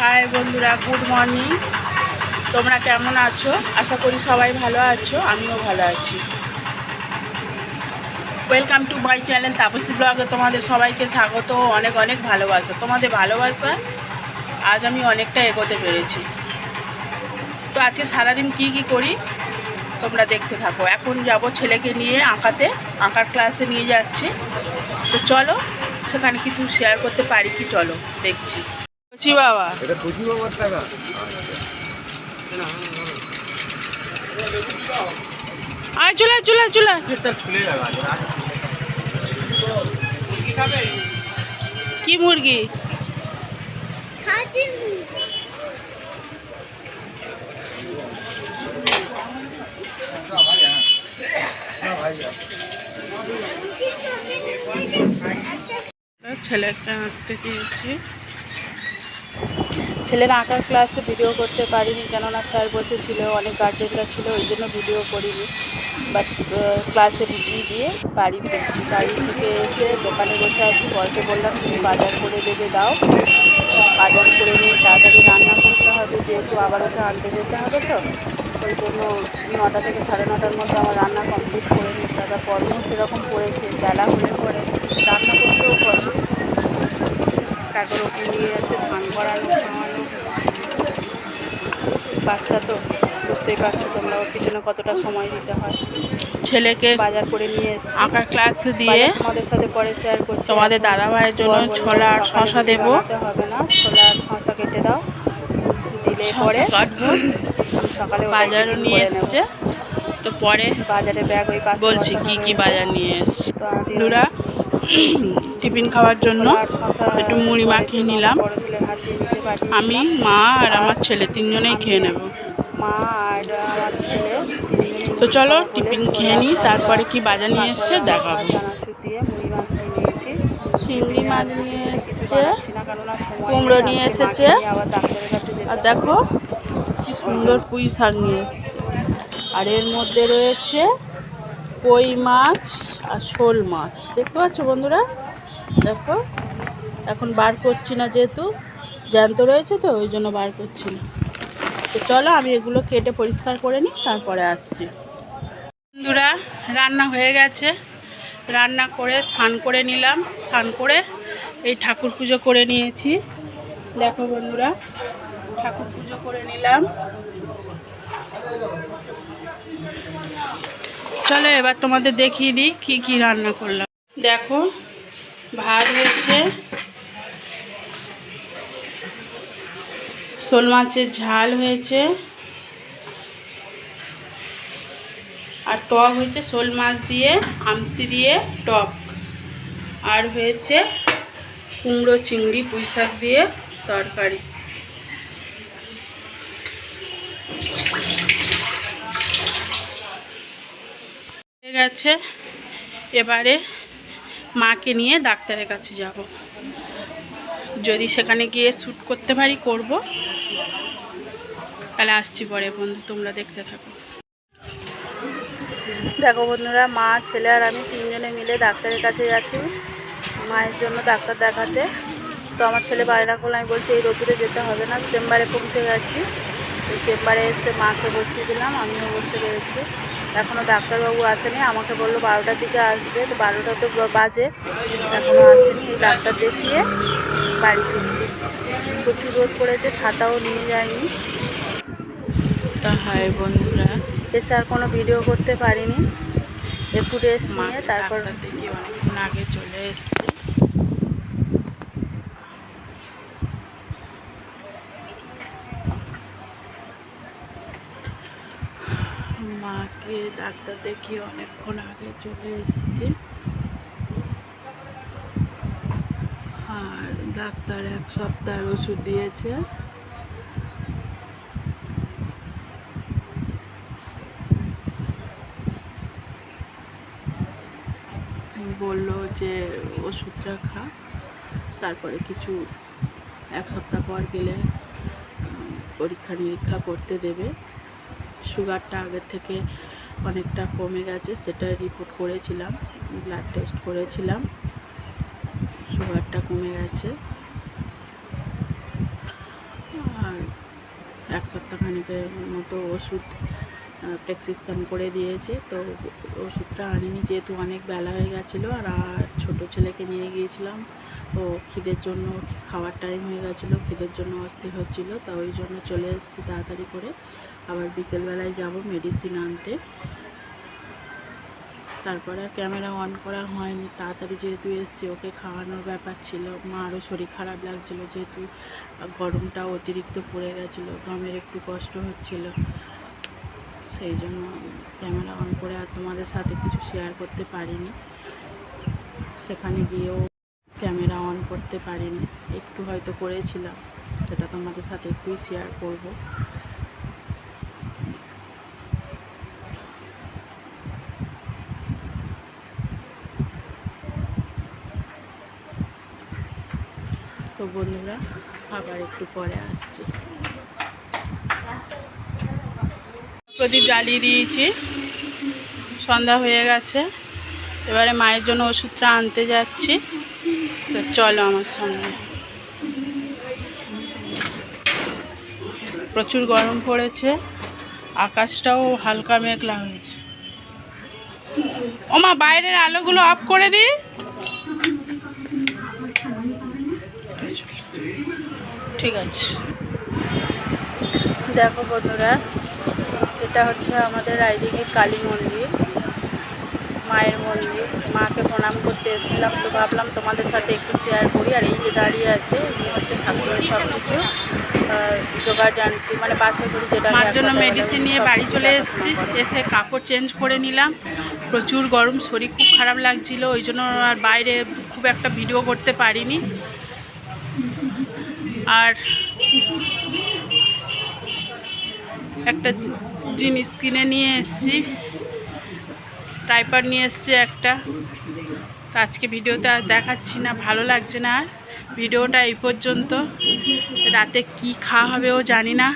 High বন্ধুরা, good morning. তোমরা কেমন আছো? আশা করি সবাই ভালো আছো, আমিও ভালো আছি। Welcome to my channel Tapasi ব্লগে তোমাদের সবাইকে স্বাগত, অনেক অনেক ভালোবাসা। তোমাদের ভালোবাসা আজ আমি অনেকটা এগোতে পেরেছি। তো আজকে সারাদিন কি করি তোমরা দেখতে থাকো। এখন যাব ছেলেকে নিয়ে আঁকার ক্লাসে নিয়ে যাচ্ছি। তো চলো সেখানে কিছু শেয়ার করতে পারি কি, চলো দেখছি। বাবা এটা খুশি বাবার টাকা। আয় চলে চলে চলে কি মুরগি? ছেলেকে আঁকতে দিয়েছি। ছেলের আঁকার ক্লাসে ভিডিও করতে পারিনি, কেননা স্যার বসেছিল, অনেক গার্জেনরা ছিল, ওই জন্য ভিডিও করিনি। বাট ক্লাসে দিয়ে বাড়ি ফিরছি। বাড়ি থেকে এসে দোকানে বসে আছি। বরকে বললাম তুমি বাজার করে দেবে, দাও। বাজার করে নিয়ে তাড়াতাড়ি রান্না করতে হবে, যেহেতু আবার ওকে আনতে যেতে হবে। তো ওই জন্য 9টা থেকে 9:30টার মধ্যে আমার রান্না কমপ্লিট করে নিতে হবে। কর্ম সেরকম পড়েছে, বেলা হলে পরে রান্না করতেও কষ্ট। তারপর ওকে নিয়ে এসে স্নান করানো, খাওয়ানো। বাচ্চা তো বুঝতেই পারছো তোমরা, ওর পিছনে কতটা সময় দিতে হয়। ছেলেকে বাজার করে নিয়ে এসে আঁকার ক্লাসে দিয়ে তোমাদের সাথে পরে শেয়ার করছি। তোমাদের দাদাভাইয়ের জন্য ছোলা আর শশা দেবো। হবে না, ছোলা আর শশা কেটে দাও, দিলে পরে কাটবো। সকালে বাজারও নিয়ে এসছে, তো পরে বাজারে ব্যাগ ওই পাশে বলছি কি বাজার নিয়ে এসছে। তো বন্ধুরা টিফিন খাওয়ার জন্য একটু মুড়ি মাখিয়ে নিলাম। আমি, মা আর আমার ছেলে তিনজনেই খেয়ে নেব। মা আর আমার ছেলে। তো চলো টিফিন খেয়ে নিই, তারপরে কি বাজার নিয়ে এসছে দেখাবো। চানাচুর দিয়ে মুড়ি মাখিয়ে নিয়েছি। চিংড়ি মাছ নিয়ে এসছে, কুমড়ো নিয়ে এসেছে, আর দেখো কি সুন্দর পুঁই শাক নিয়ে এসছে। আর এর মধ্যে রয়েছে কই মাছ আর শোল মাছ, দেখতে পাচ্ছ বন্ধুরা। দেখো এখন বার করছি না, যেহেতু জ্যান্ত রয়েছে, তো ওই জন্য বার করছি না। তো চলো আমি এগুলো কেটে পরিষ্কার করে নিই, তারপরে আসছি। বন্ধুরা রান্না হয়ে গেছে, রান্না করে স্নান করে নিলাম। স্নান করে এই ঠাকুর পুজো করে নিয়েছি। দেখো বন্ধুরা, ঠাকুর পুজো করে নিলাম। চলো এবার তোমাদের দেখিয়ে দিই কি রান্না করলাম। দেখো ভাত হয়েছে, শোল মাছের ঝাল হয়েছে, আর টক হয়েছে শোল মাছ দিয়ে, আমসি দিয়ে টক, আর হয়েছে কুমড়ো চিংড়ি পুঁই শাক দিয়ে তরকারি। হয়ে গেছে, এবারে মাকে নিয়ে ডাক্তারের কাছে যাব। যদি সেখানে গিয়ে শ্যুট করতে পারি করব, তাহলে আসছি পরে। বন্ধু তোমরা দেখতে থাকো। দেখো বন্ধুরা, মা, ছেলে আর আমি তিনজনে মিলে ডাক্তারের কাছে যাচ্ছি মায়ের জন্য ডাক্তার দেখাতে। তো আমার ছেলে বাইরে করলে, আমি বলছি এই রোদ্দুরে যেতে হবে না। চেম্বারে পৌঁছে গেছি। এই চেম্বারে এসে মাকে বসিয়ে দিলাম, আমিও বসে রয়েছি। এখনও ডাক্তারবাবু আসেনি, আমাকে বললো 12টার দিকে আসবে। তো 12টা তো বাজে, এখনও আসেনি। এই ডাক্তার দেখিয়ে বাড়ি ফিরছি। প্রচুর রোদ পড়েছে, ছাতাও নিয়ে যায়নি। তা হাই বন্ধুরা, এসে আর কোনো ভিডিও করতে পারিনি, একটু রেস্ট নিয়ে তারপর দেখি অনেকক্ষণ আগে চলে এসেছি। মাকে ডাক্তার দেখিয়ে অনেকক্ষণ আগে চলে এসেছি। আর ডাক্তার 1 সপ্তাহের ওষুধ দিয়েছে। বললো যে ওষুধটা খা, তারপরে কিছু 1 সপ্তাহ পর গেলে পরীক্ষা নিরীক্ষা করতে দেবে। সুগারটা আগের থেকে অনেকটা কমে গেছে, সেটা রিপোর্ট করেছিলাম, ব্লাড টেস্ট করেছিলাম, সুগারটা কমে গেছে। 1 সপ্তাহ খানিকের মতো ওষুধ প্রেসক্রিপশান করে দিয়েছে। তো ওষুধটা আনিনি, যেহেতু অনেক বেলা হয়ে গেছিলো আর ছোটো ছেলেকে নিয়ে গিয়েছিলাম। ও খিদের জন্য, খাওয়ার টাইম হয়ে গেছিলো, খিদের জন্য অস্থির হচ্ছিলো, তো ওই জন্য চলে এসেছি তাড়াতাড়ি করে। আবার বিকেলবেলায় যাব মেডিসিন আনতে। তারপরে ক্যামেরা অন করা হয়নি, তাড়াতাড়ি যেহেতু এসেছি, ওকে খাওয়ানোর ব্যাপার ছিল। মারও শরীর খারাপ লাগছিলো, যেহেতু গরমটা অতিরিক্ত পড়ে গেছিলো, তো আমার একটু কষ্ট হচ্ছিলো, সেই জন্য ক্যামেরা অন করে আর তোমাদের সাথে কিছু শেয়ার করতে পারিনি। সেখানে গিয়েও ক্যামেরা অন করতে পারিনি, একটু হয়তো করেছিলাম, সেটা তোমাদের সাথে একটুই শেয়ার করব। তো বন্ধুরা, আবার একটু পরে আসছি। প্রদীপ জ্বালিয়ে দিয়েছি, সন্ধ্যা হয়ে গেছে। এবারে মায়ের জন্য ওষুধটা আনতে যাচ্ছি, তো চলো আমার সঙ্গে। প্রচুর গরম পড়েছে, আকাশটাও হালকা মেঘলা হয়েছে। ওমা, বাইরের আলোগুলো অফ করে দিই। ঠিক আছে। দেখো বন্ধুরা, এটা হচ্ছে আমাদের রায়দিঘির কালী মন্দির, মায়ের মন্দির। মাকে প্রণাম করতে এসেছিলাম, তো ভাবলাম তোমাদের সাথে একটু শেয়ার করি। আর এই যে দাঁড়িয়ে আছে, এই হচ্ছে ঠাকুরের সব কিছু জোগাড় জানছি, মানে বাসে করি, যেটা মার জন্য মেডিসিন নিয়ে বাড়ি চলে এসেছি। এসে কাপড় চেঞ্জ করে নিলাম, প্রচুর গরম, শরীর খুব খারাপ লাগছিল, ওই জন্য আর বাইরে খুব একটা ভিডিও করতে পারিনি। আর একটা জিনিস কিনে নিয়ে এসেছি, ট্রাইপড নিয়ে এসেছি একটা। তো আজকে ভিডিওতে আর দেখাচ্ছি না, ভালো লাগছে না। আর ভিডিওটা এই পর্যন্ত। রাতে কি খাওয়া হবে ও জানি না,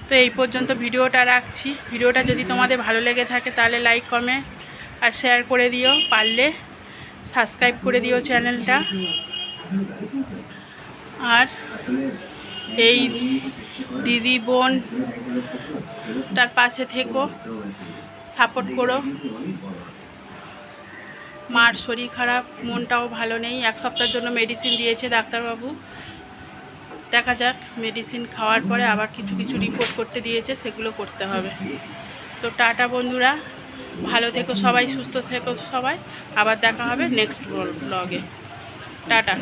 তো এই পর্যন্ত ভিডিওটা রাখছি। ভিডিওটা যদি তোমাদের ভালো লেগে থাকে তাহলে লাইক, কমেন্ট আর শেয়ার করে দিও, পারলে সাবস্ক্রাইব করে দিও চ্যানেলটা। আর এই দিদি বোন তার পাশে থেকো, সাপোর্ট করো। মার শরীর খারাপ, মনটাও ভালো নেই, 1 সপ্তাহের জন্য মেডিসিন দিয়েছে ডাক্তারবাবু। দেখা যাক, মেডিসিন খাওয়ার পরে আবার কিছু কিছু রিপোর্ট করতে দিয়েছে, সেগুলো করতে হবে। তো টাটা বন্ধুরা, ভালো থেকো সবাই, সুস্থ থেকো সবাই। আবার দেখা হবে নেক্সট ব্লগে। টাটা।